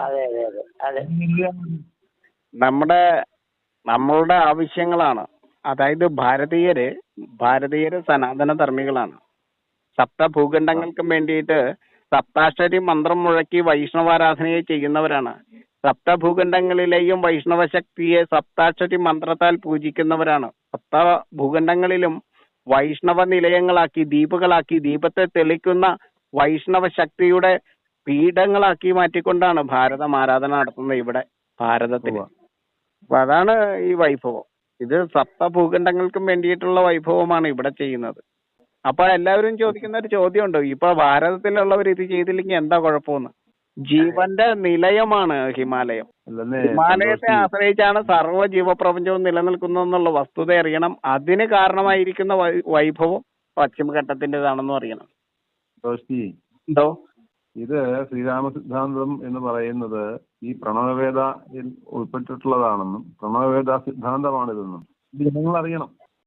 അതെ അതെ അതെ അതെ. നമ്മുടെ നമ്മളുടെ ആവശ്യങ്ങളാണ്. അതായത് ഭാരതീയര് സനാതന ധർമ്മികളാണ്. സപ്തഭൂഖണ്ഡങ്ങൾക്കും വേണ്ടിയിട്ട് സപ്താക്ഷരി മന്ത്രം മുഴക്കി വൈഷ്ണവാരാധനയെ ചെയ്യുന്നവരാണ്. സപ്തഭൂഖണ്ഡങ്ങളിലെയും വൈഷ്ണവ ശക്തിയെ സപ്താക്ഷരി മന്ത്രത്താൽ പൂജിക്കുന്നവരാണ്. സപ്തഭൂഖണ്ഡങ്ങളിലും വൈഷ്ണവ നിലയങ്ങളാക്കി, ദ്വീപുകളാക്കി, ദീപത്തെ തെളിക്കുന്ന വൈഷ്ണവ ശക്തിയുടെ പീഠങ്ങളാക്കി മാറ്റിക്കൊണ്ടാണ് ഭാരതം ആരാധന നടത്തുന്നത് ഇവിടെ ഭാരതത്തില്. അപ്പൊ അതാണ് ഈ വൈഭവം. ഇത് സപ്തഭൂഖണ്ഡങ്ങൾക്കും വേണ്ടിയിട്ടുള്ള വൈഭവമാണ് ഇവിടെ ചെയ്യുന്നത്. അപ്പൊ എല്ലാവരും ചോദിക്കുന്ന ഒരു ചോദ്യമുണ്ട്, ഇപ്പൊ ഭാരതത്തിലുള്ളവർ ഇത് ചെയ്തില്ലെങ്കിൽ എന്താ കുഴപ്പമെന്ന്. ജീവന്റെ നിലയമാണ് ഹിമാലയം. ഹിമാലയത്തെ ആശ്രയിച്ചാണ് സർവ്വ ജീവപ്രപഞ്ചവും നിലനിൽക്കുന്നതെന്നുള്ള വസ്തുത അറിയണം. അതിന് കാരണമായിരിക്കുന്ന വൈഭവം പശ്ചിമഘട്ടത്തിൻ്റെതാണെന്നും അറിയണം. എന്തോ ഇത് ശ്രീരാമ സിദ്ധാന്തം എന്ന് പറയുന്നത് ഈ പ്രണവവേദയിൽ ഉൾപ്പെട്ടിട്ടുള്ളതാണെന്നും പ്രണവവേദ സിദ്ധാന്തമാണിതെന്നും ജനങ്ങൾ അറിയണം.